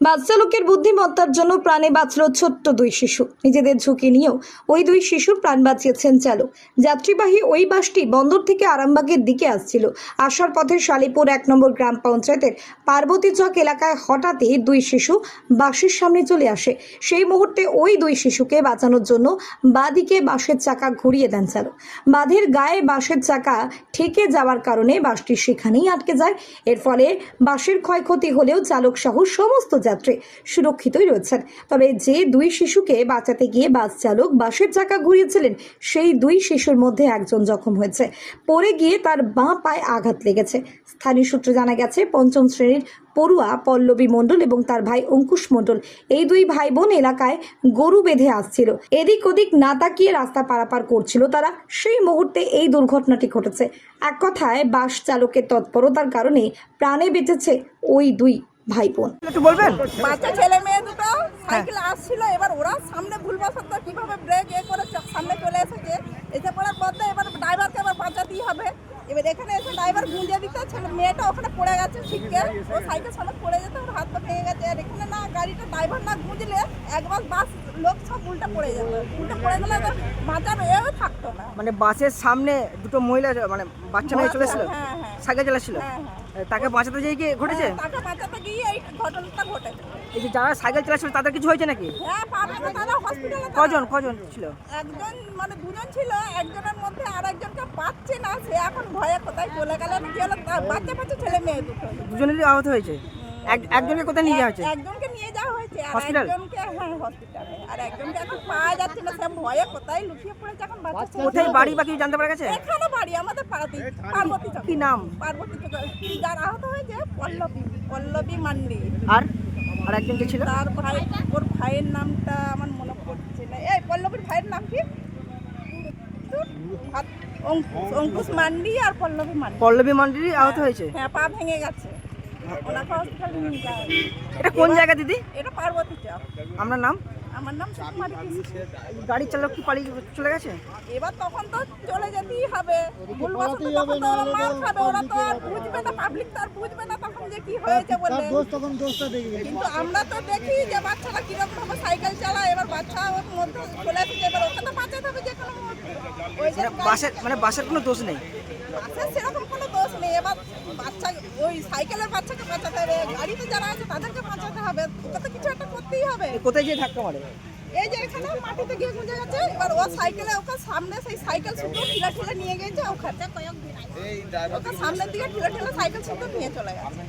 বাস চালকের বুদ্ধিমত্তার জন্য প্রাণে বাঁচল ছোট্ট দুই শিশু। নিজেদের ঝুঁকি নিয়েও ওই দুই শিশুর প্রাণ বাঁচিয়েছেন চালক। যাত্রীবাহী ওই বাসটি বন্দর থেকে আরামবাগের দিকে আসছিল। আসার পথে শালিপুর 1 নম্বর গ্রাম পঞ্চায়েতের পার্বতী চক এলাকায় হঠাৎই দুই শিশু বাসের সামনে চলে আসে। সেই মুহূর্তে ওই দুই শিশুকে বাঁচানোর জন্য বাঁদিকে বাসের চাকা ঘুরিয়ে দেন চালক। বাঁধের গায়ে বাসের চাকা ঠেকে যাওয়ার কারণে বাসটি সেখানেই আটকে যায়। এর ফলে বাসের ক্ষয়ক্ষতি হলেও চালক সহ সমস্ত যাত্রী সুরক্ষিতই রয়েছেন। তবে যে দুই শিশুকে বাঁচাতে গিয়ে বাস চালক বাসের চাকা ঘুরিয়েছিলেন, সেই দুই শিশুর মধ্যে একজন জখম হয়েছে। পড়ে গিয়ে তার বাঁ পায়ে আঘাত লেগেছে। স্থানীয় সূত্রে জানা গেছে, পঞ্চম শ্রেণীর পড়ুয়া পল্লবী মণ্ডল এবং তার ভাই অঙ্কুশ মণ্ডল, এই দুই ভাই বোন এলাকায় গরু বেঁধে আসছিল। এদিক ওদিক না তাকিয়ে রাস্তা পারাপার করছিল তারা। সেই মুহূর্তে এই দুর্ঘটনাটি ঘটেছে। এক কথায় বাস চালকের তৎপরতার কারণে প্রাণে বেঁচেছে ওই দুই ভাই বোন। একটু বলবেন? বাচ্চা ছেলে মেয়ে দুটো সাইকেল আসছিল, এবার ওরা সামনে ভুলবশত কিভাবে ব্রেক করে সামনে চলে এসেছে। এসে পড়ার পর তো এবার ড্রাইভারকে আবার বাঁচাতেই হবে। এবার এখানে এসে ড্রাইভার গুঁজে দিতে, ছেলে মেয়েটা ওখানে পড়ে গেছে ছিটকে, ও সাইকেল সামনে পড়ে যেত, ওর হাত পা ভেঙে গেছে। আর এখানে না গাড়িটা ড্রাইভার না গুঁজলে একবার বাস লোক সব উল্টা পড়ে যেত। উল্টা পড়ে গেলে তো বাঁচার এও থাকতো না। মানে বাসের সামনে দুটো মহিলা মানে বাচ্চা মেয়ে চলেছিল, হ্যাঁ, হ্যাঁ। সাইকেল চালাচ্ছিল, হ্যাঁ, তাকে বাঁচাতে যেয়ে কি ঘটেছে? তাকে বাঁচাতে গিয়ে এই ঘটনাটা ঘটেছে। এই যে যারা সাইকেল চালাচ্ছিল তাদের কিছু হয়েছে নাকি? হ্যাঁ, পাবে তো, তারা হসপিটালে। কজন ছিল? একজন, মানে দুজন ছিল। একজনের মধ্যে আর একজনকে পাচ্ছে না, সে এখন ভয়ে কোথায় চলে গেল না কি হলো। বাচ্চা ছেলে মেয়ে দুটো, দুজনেরই আহত হয়েছে। একজনকে কোথায় নিয়ে যাওয়া হয়েছে? একজনকে নিয়ে যাওয়া হয়েছে আর হসপিটাল? একজনকে, হ্যাঁ, হসপিটালে। আর একজনকে এখন পাওয়া যাচ্ছে না, সে ভয়ে কোথায় লুকিয়ে পড়েছে এখন। বাচ্চা কোথায় বাড়ি বা কিছু জানতে পারা গেছে? এখানে বাড়ি আমাদের পাড়াতেই, পার্বতী চক। কি নাম? পার্বতী চক। যার আহত হয়েছে পল্লবী মান্ডি। আর একজন কে ছিল? তার ভাই, ওর ভাইয়ের নামটা আমার মনে পড়ছে না। এই পল্লবীর ভাইয়ের নাম কি? অঙ্কুশ মান্ডি আর পল্লবী মান্ডি। পল্লবী মন্ডলী আহত হয়েছে। হ্যাঁ, পা ভেঙে গেছে, ওনাকে হসপিটালে নিয়ে যাওয়া হয়েছে। এটা কোন জায়গা দিদি? এটা পার্বতী চক। আপনার নাম? আমার নাম সুকুমারী কৃষ্ণ। গাড়ির চালক কি পালিয়ে চলে গেছে? এবার তখন তো চলে যেতেই হবে, ভুলবশত তখন তো ওরা মার খাবে, ওরা তো আর বুঝবে না, পাবলিক তো আর বুঝবে না তখন যে কি হয়েছে বলে। কিন্তু আমরা তো দেখি যে বাচ্চারা কিরকম ভাবে সাইকেল চালায়। এবার বাচ্চা ওর মধ্যে চলে এসেছে, এবার ওকে তো বাঁচাতে হবে যে কোনো মুহূর্তে। ওই যে বাসের কোনো দোষ নেই? বাসের সেরকম কোনো দোষ নেই। এবার বাচ্চা, ওই সাইকেলের বাচ্চাকে বাঁচাতে হবে, গাড়িতে যারা আছে তাদেরকে বাঁচাতে হবে, ওকে তো কিছু একটা করতেই হবে। কোথায় গিয়ে ধাক্কা মারে? এই যে এখানে মাটিতে গিয়ে গুঁজে গেছে। এবার ও সাইকেলে, ওকে সামনে সেই সাইকেল শুধু ঠেলে নিয়ে গেছে, ওখানে ওকে সামনের দিকে ঠেলে সাইকেল শুধু নিয়ে চলে গেছে।